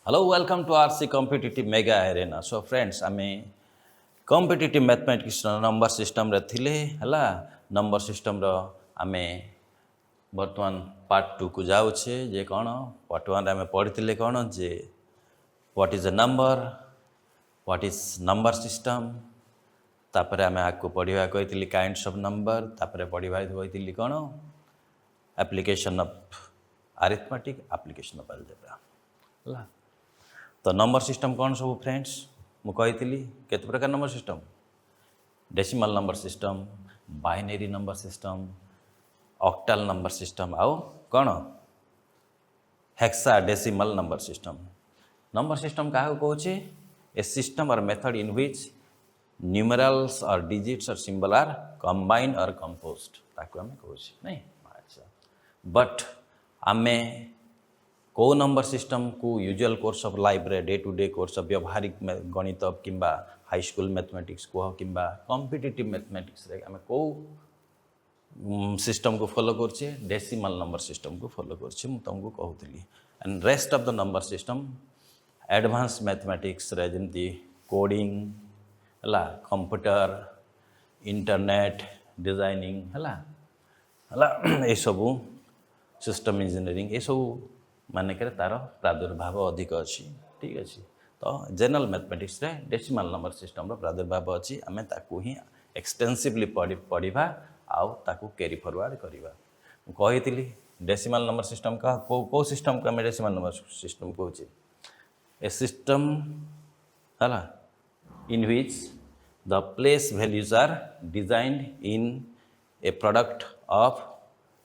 Hello, welcome to RC Competitive Mega Arena. So friends, आमे competitive mathematics number system रे थिले हला number system रो आमे वर्तमान पार्ट 2 को जाउछे जे कोन पार्ट 1 रे आमे पढिथिले कोन जे what is a number, what is number system, तापरे आमे आको पढिबा कहिथिली kinds of number, तापरे पढिबा कहिथिली कोन application of arithmetic, application of algebra हला तो नंबर सिस्टम कौन सब फ्रेंड्स मु कही केते प्रकार number system decimal number system binary number system octal number system आउ कौन हेक्सा डेसिमल नंबर सिस्टम क्या कहूँ ए सिस्टम और मेथड इन व्हिच न्यूमेरल्स और डिजिट्स और सिंबल आर कंबाइंड और कंपोज्ड ताको हमें कहूँ नहीं अच्छा बट आमे को नंबर सिस्टम को यूजुअल कोर्स ऑफ लाइफ रे day to day course of व्यवहारिक गणित किंबा हाई स्कूल मैथमेटिक्स को किंबा कॉम्पिटिटिव मैथमेटिक्स रे हमें को सिस्टम को फॉलो करछे डेसिमल नंबर सिस्टम को फॉलो करछे मु तुमको कहउतली and rest of the number system advance mathematics रे जेमती कोडिंग हला कंप्यूटर इंटरनेट डिजाइनिंग हला हला ए सब सिस्टम इंजीनियरिंग ए सब माने करे तार प्रादुर्भाव अधिक अच्छी ठीक अच्छे तो जनरल मैथमेटिक्स रे डेसिमल नंबर सिस्टम रो प्रादुर्भाव अच्छी आमे ताकू ही एक्सटेंसिवली पढ़िबा आउ ताकू कैरी फॉरवर्ड करबा कहितली डेसिमल नंबर सिस्टम का को सिस्टम का मैं डेसिमल नंबर सिस्टम कहूँ ए सिस्टम हला in which the place values are designed in a product of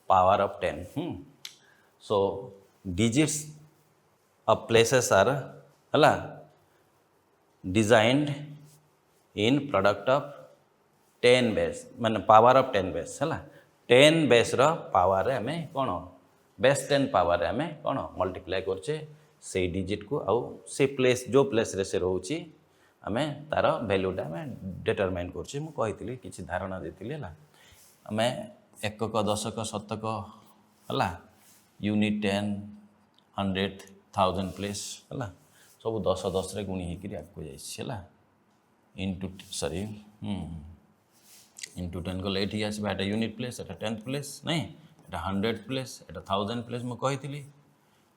power of 10 so digits of places are hela designed in product of 10 base माने power of 10 base हला 10 base रो power रे हमें कोन base 10 power रे हमें कोन multiply करछे से digit को आउ से प्लेस जो प्लेस रे से रहउची हमें तार वैल्यूटा हमें डिटरमाइन करछे मु कहितली किछि धारणा देतिली हला हमें एकक दशक शतक हला यूनिट 10 100 1000 प्लेस हला सब 10 10 रे गुणी हेकि आको जाइछि हला इनटू सॉरी इनटू 10 को लेट हियास बाटा यूनिट प्लेस एटा 10th प्लेस नहीं एटा 100 प्लेस एटा 1000 प्लेस म कहितली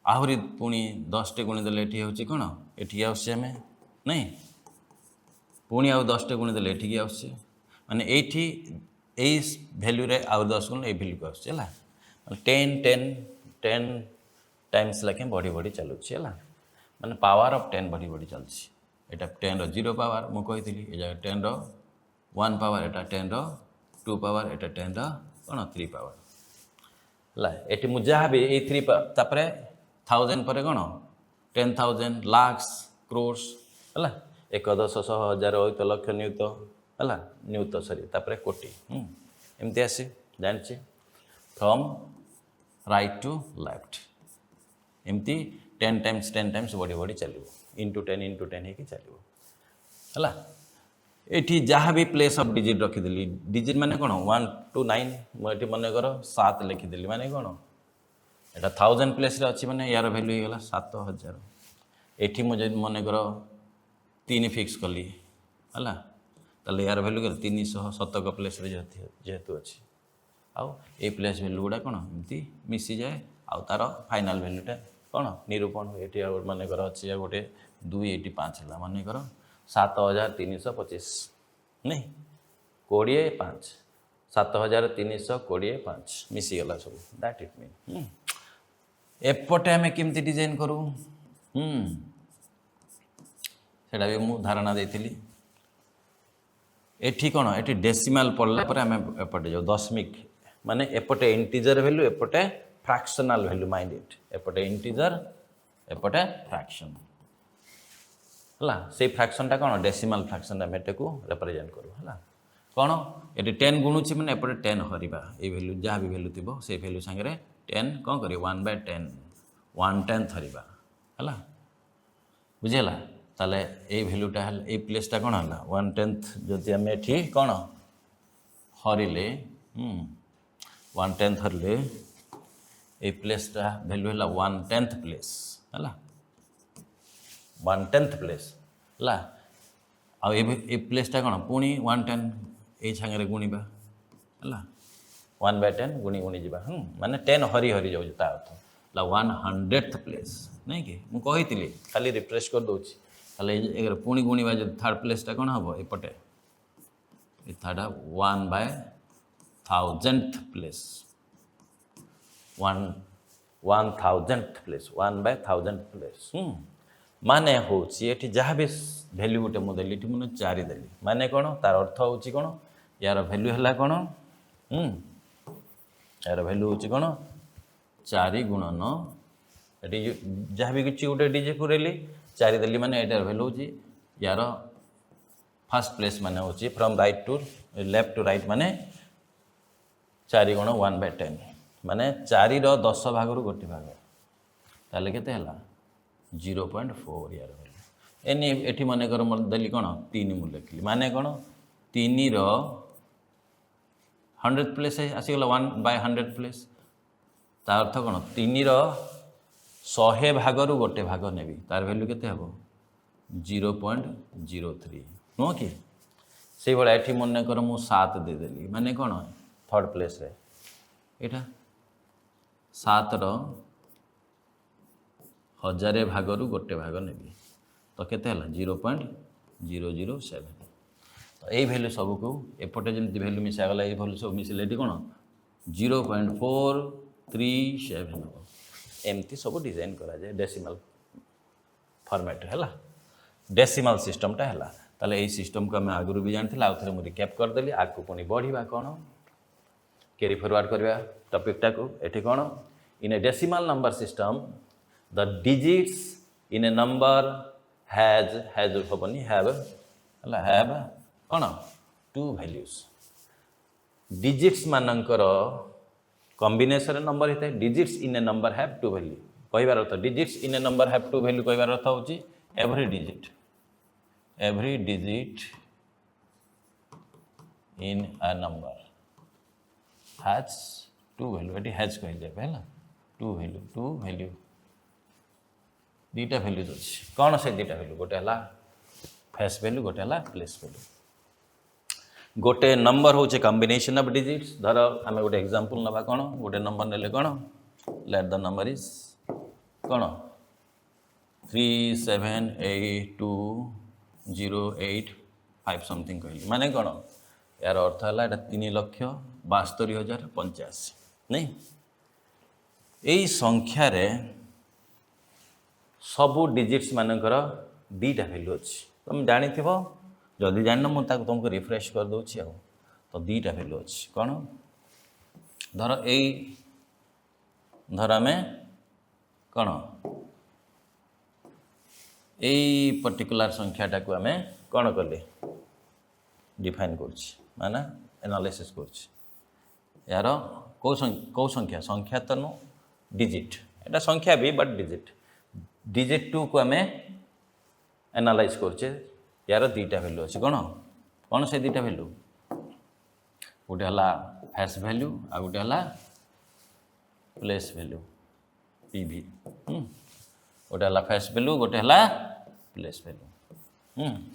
आहुरी पुनी 10 टे गुणी देले एठी होछि कोन एठी आउछि हमें नहीं पुनी आउ 10 टे गुणी देले एठी आउछि माने एठी ए वैल्यू रे आउ 10 गुण ए वैल्यू को आउछि हला 10 टाइम्स लखे बढ़ी बढ़ी चलुछि हला माने पावर ऑफ 10 बढ़ी बढ़ी चलछि एटा 10 रो 0 पावर मु कहितली ए जगह 10 रो 1 पावर एटा 10 रो 2 पावर एटा 10 रो कोन 3 पावर हला एटी मु जहा भी ए 3 तापरे 1000 परे कोन 10000 लाख्स क्रोर्स हला 1,000 हजार होइत लक्ष नियुत हला नियुत सरी तापरे कोटी एमती आसी जानछि फ्रॉम राइट टू लेफ्ट एमती 10 टाइम्स बढ़ी बढ़ी चलो इंटू 10 है कि चलो हला एठी जहाँ भी प्लेस ऑफ डिजिट रखीदेली डिजिट माने कौन 1 to 9 मुझे मन कर 7 लिखिदेली माने कौन एटा 1000 प्लेस रे अच्छी माने यार वैल्यू हो गला 7000 एठी मुझे मन कर 3 फिक्स कली हला ताले यार वैल्यू कर 300 शतक प्लेस रे जेहेतु अच्छी आउ ए प्लेस वैल्यू गुड़ा कौन एमती मिसी जाए आउ तार फाइनल वैल्यूटा कौन निरूपण ये मन कर अच्छी गोटे 285 है मन कर 7325 नहीं 25 7325 मिसीगला सब दैट इट मीन एपटे आम केमती डिजाइन करूँ सेटा भी मु धारणा देती एठी कौन एठी डेसिमल पढ़ला पर आम एपटे जो दशमिक माने एपटे इंटीजर वैल्यू एपटे फ्रैक्शनल वैल्यू माइंड इट एपटे इंटीजर एपटे फ्रैक्शन हला से फ्रैक्शनटा कौन डेसिमल फ्रैक्शन मेटे को रिप्रेजेंट करू हला कौन ये 10 गुणुची मैंने एपटे 10 हरिबा ए वैल्यू जहाँ भी वैल्यू थी से वैल्यू सांगे 10 कौन कर 1/10 1/10 हरिबा हला बुझेला ताले ए वैल्यूटा हल ए प्लेसटा कौन हला 1/10 जदि आम एठी कौन हरिले 1/10 हरले ए प्लेसटा वैल्यू है 1/10 प्लेस है 1/10 प्लेस है आ प्लेसटा कौन पुणी 1/10 ये सांगे गुणा है 1/10 गुणी गुणी जा माने 10 हरी हरी जाऊँ ता अर्थ ला 100th प्लेस नहीं कि मुझे कही खाली रिफ्रेश कर दूसरी ताले पुणी गुणा जो थर्ड प्लेसटा कौन हम एपटे third 1/1000th place 1000th place 1/1000th place माने हूँ ये जहाँ भी भैल्यू गोटे मुझे देली मुझे 4 देली माने कौन तार अर्थ हूँ कौन यार भैल्यू है कौन यार भैल्यू हूँ कौन 4 गुणन ये जहाँ भी किसी गोटे डीजे पुरेली 4 देली माने यार भैल्यू हूँ यार फर्स्ट प्लेस माने हूँ from right to left to right माने 4 गुण 1/10 माने 4 रो 10 भाग रु गोटे भाग ताले केते हला 0.4 यार एनी एठी माने कर देली कौन 3 मु लिखली माने कौन 3 रो 100th प्लेस आसीगला 1/100 प्लेस तार अर्थ कौन 3 रो 100 भाग रु गोटे भाग नेबी तार वैल्यू केते हबो 0.03 नुह कि से भाया ये मन कर मु 7 देदेली माने कौन थर्ड प्लेस रे एटा 7 रो 1000 भाग रु गोटे भाग नेबी तो केते हला 0.007 तो यही भैल्यू सबको एपटे जमी भैल्यू मिसागला ये भैल्यू सब मिसले ये कौन 0.437 हम एमती सब डिजाइन करा जाए डेसिमल फॉर्मेट है डेसिमल सिस्टमटा है ताले यही सिस्टम को आम आगुरी भी जानी आउ थे मुझे रिक्याप करदेली आगू पुणी बढ़िया कौन कैरी फॉरवर्ड करवा टॉपिकटा को ये कौन in a decimal number system the digits in a number has हेबनी हैव कौन 2 वैल्यूज डिजिट्स मानकर कॉम्बिनेशन नंबर होता है digits in a number have 2 value कहबार अर्थ digits in a number have 2 value कहबार अर्थ हूँ every digit in a number has 2 value एटी has कह दिया है 2 value दीटा वैल्यूज अच्छी कौन से दीटा वैल्यू गोटे है फेस वैल्यू गोटे है प्लेस वैल्यू गोटे नंबर हूँ कॉम्बिनेशन ऑफ डिजिट्स धर आम गोटे एग्जांपल नवा कौन गोटे नंबर नेले कौन लेट द नंबर इज कौन 378208 समथिंग कहली माने कौन यार अर्थ है 3,72,085 नहीं यही संख्यार सबू डिजिट्स मानकर 2टा वैल्यू अच्छी तुम जानी जदि जान मुझे तुमको रिफ्रेश कर दूची तो 2टा वैल्यू अच्छी कौन धर यही धर आम कौन यही पर्टिकुलर संख्याटा को आम कौन कले डिफाइन माने एनालिसिस यार कौ संख्या संख्या तो नु डिजिट एटा संख्या भी बट डिजिट 2 को आम एनालाइज करछे यार 2टा वैल्यू अच्छे कौन कौन से 2टा वैल्यू गोटे है फेस वैल्यू आ गोटे है प्लेस वैल्यू पीवी गोटे है फेस वैल्यू गोटे है प्लेस वैल्यू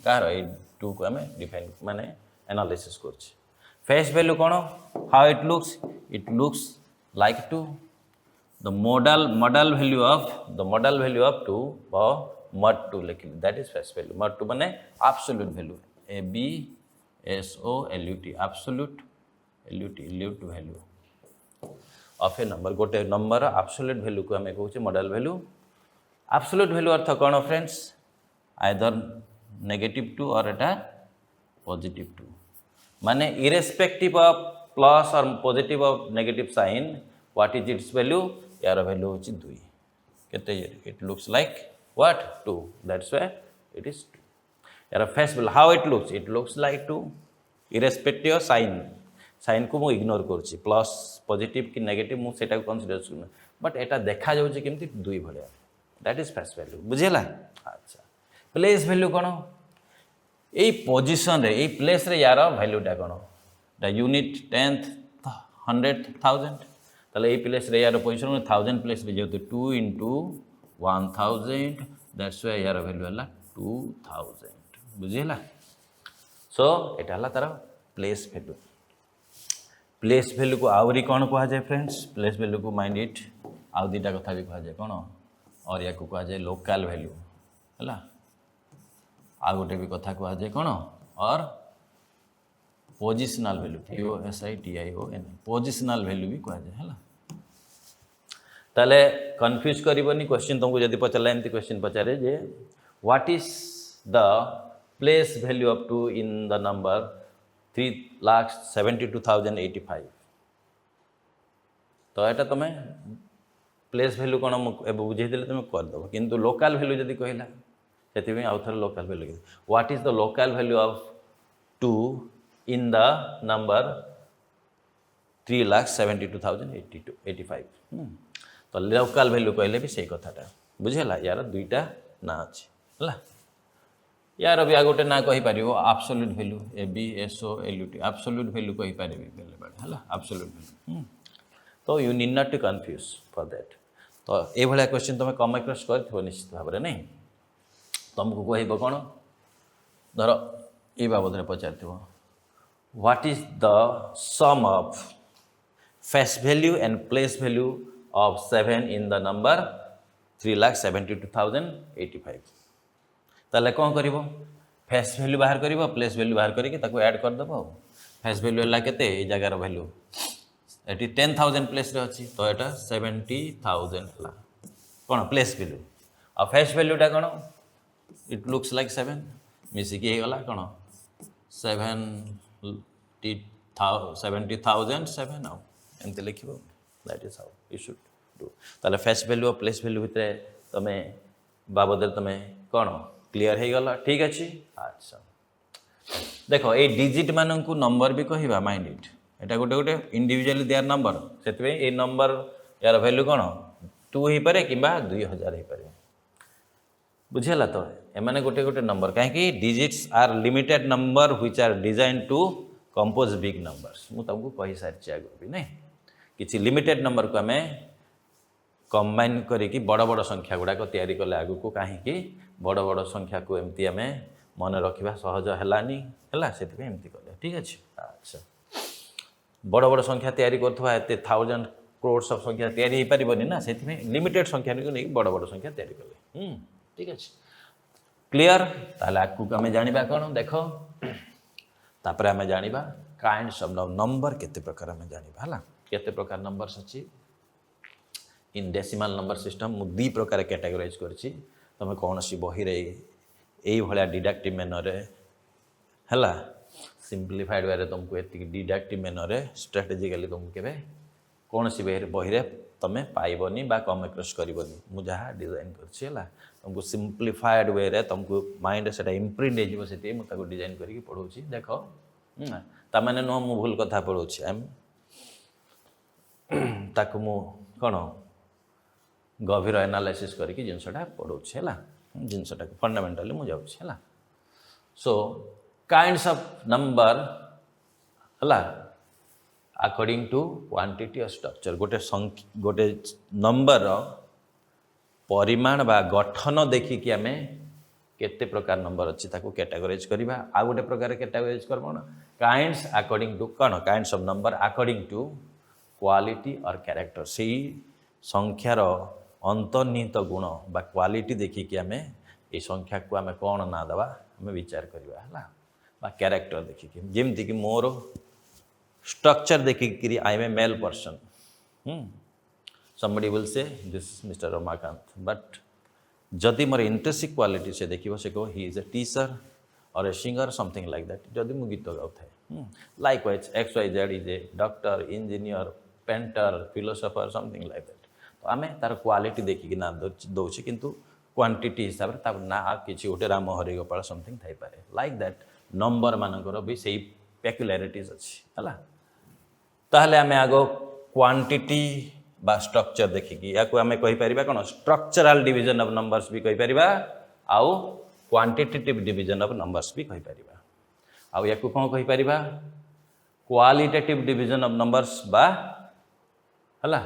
कार 2 को आम डिफाइन माने एनालिसिस करछे फेस वैल्यू कौन how it looks like 2 the modal value of 2 mod 2 लिखिली that is face value mod 2 माने absolute value ABSOLUT absolute value of a number गोटे नंबर एब्सोल्यूट वैल्यू को आम कहूँ मॉडल वैल्यू एब्सोल्यूट वैल्यू अर्थ कौन friends either -2 और एटा +2 माने इरेस्पेक्टिव ऑफ प्लस और positive of negative sign what is its value यार वैल्यू होची 2 केते it looks like what 2 that's why it is 2 यार face value how it looks like 2 irrespective of sine को मु इग्नोर करछि प्लस पॉजिटिव कि negative मु सेटा कंसीडर करछि बट एटा देखा जाउछि केमति 2 भलिया दैट इज फेस वैल्यू बुझिला अच्छा प्लेस वैल्यू कोन यही पोजिशन रे यही प्लेस रे यार वैल्यूटा कौन यूनिट 10th 100th 1000 ताले यही प्लेस रे यार पोजिशन 1000 प्लेस रे जेतु 2 × 1000 दैट्स वाई यार वैल्यू है 2000 बुझीला। सो एटा हला तार प्लेस वैल्यू। प्लेस वैल्यू को आउरी कौन कह जाए फ्रेंड्स, प्लेस वैल्यू को माइंड इट आउ दुटा कथा भी कह जाए कौन, और या को कह जाए लोकल वैल्यू है। आ गोटे भी कथा कह जाए कौन, और positional value POSITION positional value भी कह जाए है। ताले कन्फ्यूज करनी क्वेश्चन तुमको जब पचारा एमती क्वेश्चन पचारे जे what is the place value of two in the number 3,72,085 तो यहाँ तुम्हें प्लेस वैल्यू कौन बुझे तुम करदेव किंतु लोकल वैल्यू जब कहला से आउ थे local value what is the local value of 2 in the number 3,72,085 तो लोकल वैल्यू कहले भी सही कथाटा बुझेगा। यार दुईटा ना अच्छे है, यार भी आ गोटे ना कहीपर absolute value ABSOLUT absolute value कहीपर है आब्सोल्यूट वैल्यू। तो you need not to confuse for that. तो ये क्वेश्चन तुम कम क्रॉस कर निश्चित भाव में नहीं तुमको कह कौन धर ये बाबद में पचार what is the sum of face value and place value of 7 in the number 3,72,085 ताले कौन कर फेस वैल्यू बाहर कर प्लेस वैल्यू बाहर करके ऐड करदेव। फेस वैल्यू है केते जगार वैल्यू ये 10,000 प्लेस रे अच्छी तो यहाँ 70,000 है कौन प्लेस वैल्यू आ फेस वैल्यूटा कौन इट लुक्स लाइक 7 मिसिकी गला कौन 70,007 आउ एमती लिख that is how you should do. ताले फेस वैल्यू और प्लेस वैल्यू भितर तुम बाबद तुम कौन क्लीयर हो गला ठीक अच्छे। अच्छा देखो ये डिजिट मान को नंबर भी कहवा माइंड इट एटा गोटे गोटे इंडिविजुअली देयर नंबर से ये नंबर यार वैल्यू कौन 2 हो पारे कि 2000 हो पारे बुझेगा। तो एमाने गोटे गोटे नंबर कहीं digits are limited number which are design to compose big numbers मुझे तुमको कही सारी आगे भी नहीं किसी लिमिटेड नंबर को आम कंबाइन करी बड़ बड़ संख्या गुड़ाक तैयारी कले आग को कहीं बड़ बड़ संख्या को एमती आम मन रखा सहज है से कले ठीक अच्छे। अच्छा बड़ बड़ संख्या तैयारी करुवा एत 1000 crores ऑफ संख्या तैयारी हो पारनी ना से लिमिटेड संख्या को नहीं बड़ बड़ संख्या तैयारी कले ठीक अच्छे क्लीयर। ताले आगू आम जाना कौन देख तापर आम जाना काइंड्स ऑफ नंबर केते प्रकार आम जाना है केते प्रकार नंबर्स अच्छी इन डेसिमल नंबर सिस्टम मु 2 प्रकार कैटेगराइज करछि तुम कौन सी बही रे यही भाया डिडक्टिव मैनर है सिंप्लीफाइड वे तुमको ये डिडक्टिव मैनर स्ट्राटेजिकली तुमको के कौन सी बही रे तुम पाइबनी बा कम क्रॉस करबनी मु जहाँ डिजाइन करछि है तुमको सिंप्लीफाइड वे रे तुमको माइंड से इम्प्रिंट होती मुझे डिजाइन करके पढ़ाऊँ देख ताने नुह मु भूल कथा पढ़ाऊँ एम ताकू मु कौन गभीर एनालिसिस करके जिनसटा पढ़ाऊँ है जिनसटा फंडामेंटाली मुझे है। सो काइंड्स ऑफ नंबर है अकॉर्डिंग टू क्वांटिटी और स्ट्रक्चर गोटे नंबर परिमाण बा गठन देखिकी आम केते प्रकार नंबर अच्छी ताको कैटेगराइज करवा आ गोटे प्रकार कैटेगराइज कर काइंड्स अकॉर्डिंग टू कौन kinds of number according to quality और कैरेक्टर से संख्यार अंतर्निहित गुण बा क्वालिटी देखिकी आम ये संख्या को आम कौन ना देवा आम विचार करवा है बा कैरेक्टर देखिकी जमती कि मोर स्ट्रक्चर देखिकी I am a male person somebody will say this is Mr. Ramakant but जदि मोर इंट्रेंसिक क्वालिटी से देखिए से कहो ही इज ए टीचर और a singer something like that जदि मु गीत गाऊ थाए like wise XYZ is a doctor engineer painter philosopher something like that तो आम तार क्वालिटी देखिकी ना दौचे किंतु क्वांटिटी हिसाब से ना किसी गोटे राम हरि गोपाल समथिंग थी पारे लाइक दैट नंबर मानकर भी सही पेक्युलारिटीज अच्छी है ताहले आम आग क्वांटिटी बा स्ट्रक्चर देखिकी या आम कहीपर कौन स्ट्रक्चरल डिविजन ऑफ नंबर्स भी कहीपर आउ क्वांटिटेटिव डिविजन ऑफ नंबर्स भी कहीपर आउ या कौन कहीपर क्वालिटेटिव डिविजन ऑफ नंबर्स बा है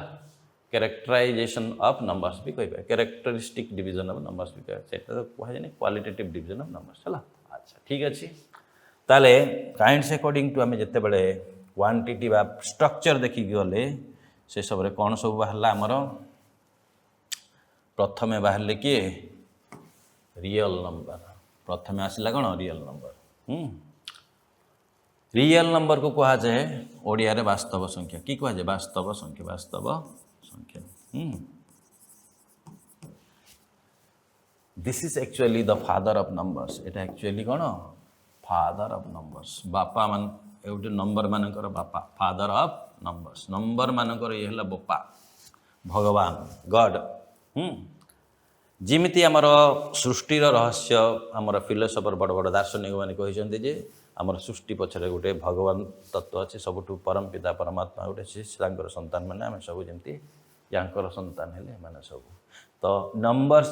कैरेक्टराइजेशन ऑफ नंबर्स भी कह कैरेक्टरिस्टिक डिवीजन ऑफ नंबर्स भी कह तो कहुए क्वालिटेटिव डिवीजन ऑफ नंबर्स है। अच्छा ठीक अच्छे ताले काइंड्स अकॉर्डिंग टू आम जिते बड़े क्वांटिटी बा स्ट्रक्चर देखिक गले से सब कौन सब बाहर आमर प्रथमे बाहर किए रियल नंबर प्रथमे आसला कौन रियल नंबर रियल नंबर को कह जाए ओडिया रे वास्तव संख्या कि कह जाए वास्तव संख्या this is actually the father of numbers Etah actually कौन फादर ऑफ नंबर्स बापा मान एवटे नंबर मानकर बापा फादर ऑफ नंबर्स नंबर मानकर ये है बापा भगवान गॉड जिमिति आमर सृष्टिर रहस्य आमर फिलोसफर बड़ बड़ दार्शनिक मैंने कहते जे आमर सृष्टि पछरे गोटे भगवान तत्व अच्छे सबुठू परम पिता परमात्मा गोटे सी संतान मैंने आम सब जमी यांकर संतान हेले माने सब तो नंबर्स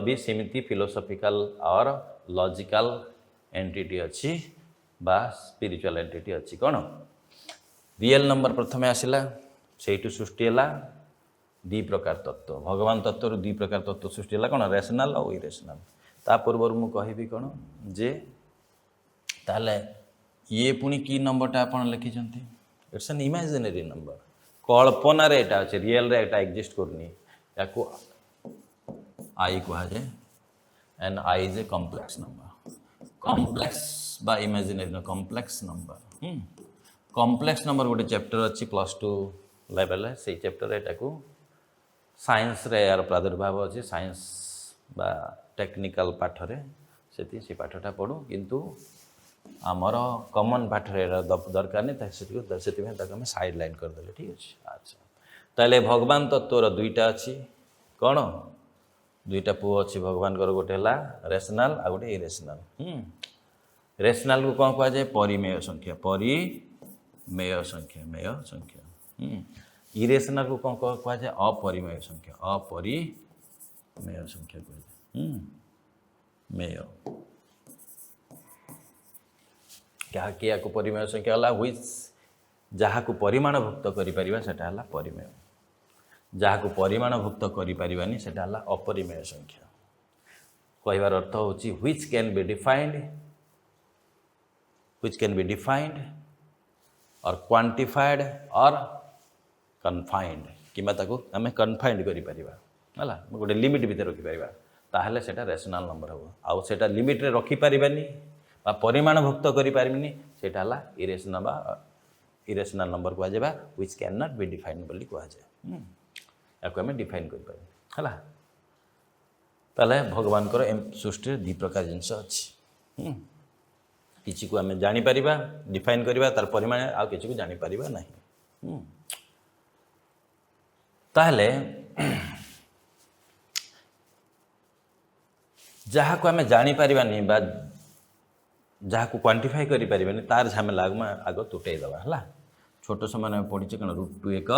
भी सेमिति फिलोसफिकल और लॉजिकल एंटिटी अच्छी बा स्पिरिचुअल एंटिटी अच्छी कौन रियल नंबर प्रथमे आसला से सृष्टि है दी प्रकार तत्व भगवान तत्व दी प्रकार तत्व सृष्टि है कौन रेशनाल और इरेशनाल ता पूर्व मु कहि कौन जे ताले ये पुणी की नंबरटा आपन लिखिछंती इट्स एन इमेजिनरी नंबर कल्पना रे एटा अछि रियल रे एटा एग्जिस्ट करनी याको आई कहा जाए and I is a complex number complex बा imaginary complex number complex number गोटे चैप्टर अच्छी +2 लेवल है से चैप्टर एटा को साइंस रे यार प्रादुर्भाव अच्छे साइंस बा टेक्निकल पाठ रे से पाठटा पढ़ू किंतु आमर कॉमन पाठ रे दरकार नहीं से साइड लाइन करदे ठीक अच्छे अच्छा ताले भगवान तत्वर दुईटा अच्छी कौन दुईटा पुओ अच्छी भगवान गोटे है रेशनाल आ गोटे इरेशनाल रेशनाल को कौन कह जाए परिमेय संख्या परिमेय संख्या मेय संख्या इरेशनाल को कौन कह जाए अपरिमेय संख्या अपरिमेय संख्या कह जाए मेय क्या किया को परिमेय संख्या है हुई जहाँ को परिमाणभुक्त करा परिमेय जहाँ को परिमाणभुक्त करें से अपरिमेय संख्या कहबार अर्थ होची व्हिच कैन बी डिफाइंड और क्वांटिफाइड और कन्फाइंड कि आम कन्फाइंड करा गोटे लिमिट भितर रखिपर ताहले सेटा रेशनाल नंबर हम आउ सेटा लिमिट रे रखिपारानी परिमाणभुक्त करें सेटा इरेशनाल नंबर कह जाए which can not be defined बोली कह जाए या आम डिफाइन कर ताले भगवान सृष्टि दी प्रकार जिनस अच्छी किसी को आम जापर डिफाइन करवा तार परिमाण आ किसी को जापर ना ताहले जहाँ को आम जापरानी जहाँ को क्वांटिफाई करें तार झमेला आग तुटेदवा है छोट समय पढ़ी कौन √2 एक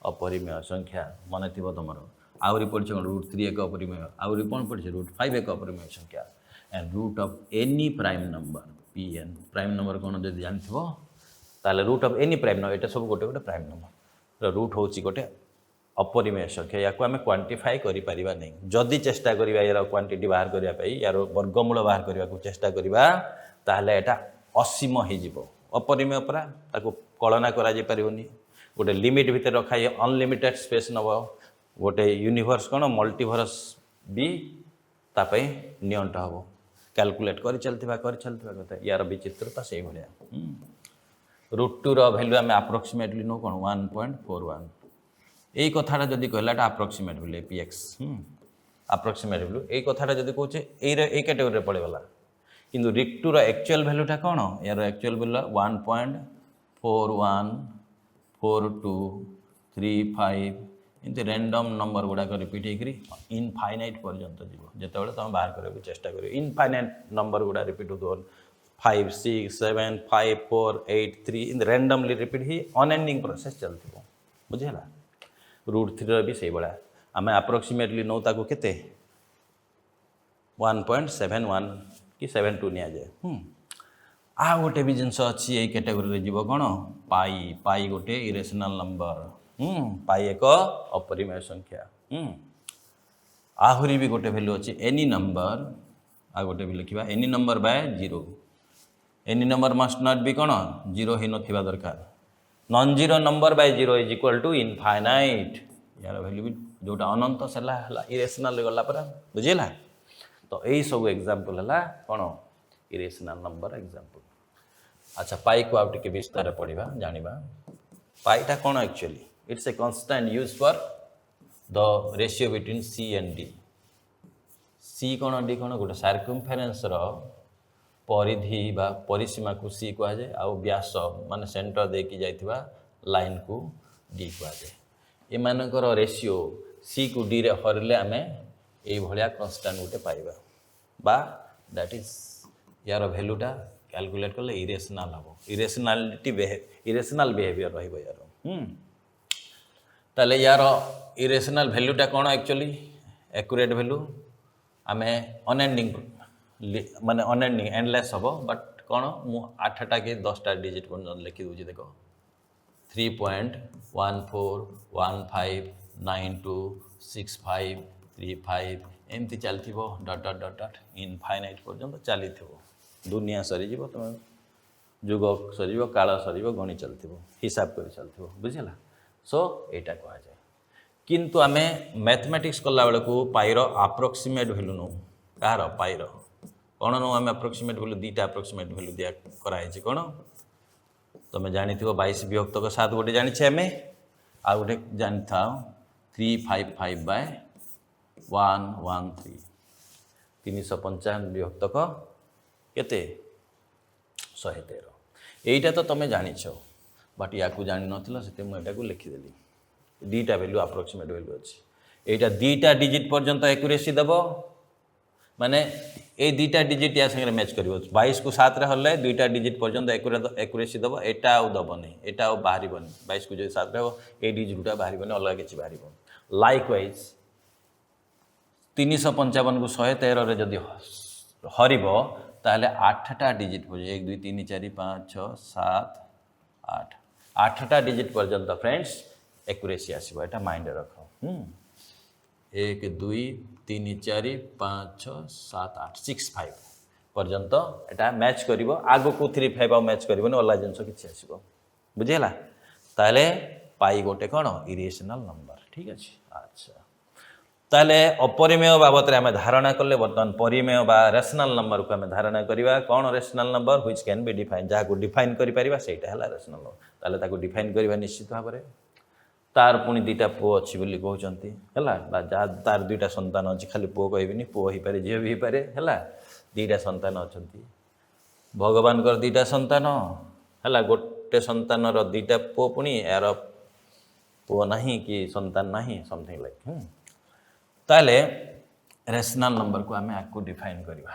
अपरिमेय संख्या मन थी तुम आहरी पढ़ी कौन √3 एक अपरिमेय आहरी कौन पढ़ी √5 एक अपरिमेय संख्या and root of any prime number Pn prime number कौन जब जानथिबो ताले root of any prime number एटा सब गोटे गोटे प्राइम नंबर रूट होची गोटे अपरिमेय संख्या या को आम क्वांटिफाई करिपारिबा नहीं जदि चेष्टा करिबा यार क्वांटिटी बाहर करिया पई यार वर्गमूल बाहर करिया को चेष्टा करिबा ताहले एटा असीम हो जिवो अपरिमेय परा ताको कलना करा जे परिबोनी गोटे लिमिट भितर रखाई अनलिमिटेड स्पेस नब गोटे यूनिवर्स कौन मल्टीवर्स भी तापाई नियंट हम कैलकुलेट कर चलता कथा यार विचित्रता से भाया √2 भैल्यू आम आप्रोक्सीमेटली नो कौन 1.41 यही कथाटा जदि कहला आप्रोक्सीमेट भैल्यू px आप्रोक्सीमेट भैल्यू यही कथाटा जदि कहे यही कैटेगोरी पड़ेगला किंतु √2 एक्चुअल भैल्यूटा कौन यार एक्चुअल भैल्यू 1.414235 इनते रैंडम नंबर गुड़ाक रिपीट होकर इनफाइनाइट पर्यंत जीव जिते तुम बाहर करने चेष्टा कर इनफाइनाइट नंबर गुड़ा रिपीट हो 5 6 7 5 4 8 3 इन रैंडमली रिपीट ही अनएंडिंग प्रोसेस चलती बुझेगा √3 भी से भाया आम आप्रोक्सीमेटली नौ ताको केते 1.71 कि 72 नि जाए आ गोटे भी जिनस अच्छी यही कैटेगोरी जीव कौन पाई गोटे इरेशनाल नंबर पाई एक अपरिमेय संख्या। आहुरी भी गोटे भैल्यू अच्छी एनी नंबर आ गोटे भी लिखा any number by 0। Any number must not be कौन 0 ही नथिबा दरकार। Non zero number by 0 is equal to infinite. यार भैल्यू भी जोटा अनंत सेला हला इरेशनल गला परा बुझिला। तो यही सब एग्जांपल हला कौन इरेशनल नंबर एग्जांपल। अच्छा पाई को आउट के विस्तार पढ़िबा जानिबा। पाईटा कौन actually it's a constant use for the ratio between C and D. C कौन डी कौन गोटे सार्कमफेरेन्स रो परिधि बा परिसीमा को सी कह जाए आउ व्यास माने सेंटर देकी जाइथिबा लाइन को डी कह जाए। ए मानकर रेशियो सी को डी रे हरले आमे ए भलिया कांस्टेंट गोटे पाइबा बा दैट इज यार वैल्यूटा कैलकुलेट करले इरेशनल हबो। इरेशनल बिहेवियर रहिबो यार। ताले यार इरेशनल वैल्यूटा कौन एक्चुअली एक्यूरेट वैल्यू आमे अनएंडिंग माने अनएंडिंग एंडलेस हम बट कौन मु 8टा के 10टा डिजिट लिखि दूची देख 3.1415926535 एमती चलती डट डट डट डट इनफाइनाइट पर्यंत चली दुनिया सरीज तुम जुग सर काल सर गणी चलती हिसाब कर चलती बुझला। सो यहाँ कह जाए किंतु आमे मैथमेटिक्स कला बेलू पाईर अप्रोक्सीमेट वैल्यू नौ कहार पाईर कौन नौ आम अप्रोक्सीमेट वैल्यू 2टा अप्रोक्सीमेट वैल्यू दिया कराई कौन तुम जानी 22 विभक्त 7 गोटे जानी आम आ गोटे जानी था 355/113 355 विभक्त केते 113 यहीटा तो तुम जानिछ बट या जानी नथिल से मुझे को लिखिदेली 2टा वैल्यू अप्रोक्सीमेट वैल्यू अच्छी यहाँ 2टा डिजिट पर्यंत एक्यूरेसी दब माने ये 2टा डिजिट या संगे मैच कर 22 को 7 रे हल्ले 2टा डिजिट पर्यंत एक्यूरेसी दब एटा आउ दबनी एटा आउ बाहर 22 को जो 7 रे ए डिजिटा बाहर अलग किसी बाहर लाइक वाइज 355 को 113 रे जदि हरिब ताहले 8टा डिजिट 1 2 3 4 5 6 7 8 8टा डिजिट पर्यंत फ्रेंड्स एक्यूरेसी आसीबो एटा माइंड रख 1 2 3 4 5 6 7 8 6 5 पर्यंत एटा मैच करिवो आगो को 3 5 मैच करिवोनी अलग जिनस किछि आसीबो बुझिला। ताहले पाई गोटे कोन इरेशनल नंबर ठीक अछि। अच्छा ताहले अपरिमेय बाबत रे हमें धारणा करले वर्तमान परिमेय बा रेशनल नंबर को हमें धारणा करिवा कोन rational number which can be define जहा को डिफाइन करि परिबा सेटा हला रेशनल नंबर। ताहले ताको डिफाइन करिवा निश्चित भाबरे तार पुणी 2टा पुओ अच्छी बोली कहते है तार 2टा संतान अच्छी खाली पुओ कहबिनी पुओ हो पारे झील भी हो पारे है 2टा संतान अच्छा भगवान 2टा संतान है गोटे संतान 2टा पुओ पुणी यार पुओ नहीं कि संतान नहीं समथिंग लाइक ताले रेशनल नंबर को आम आपको डिफाइन करवा।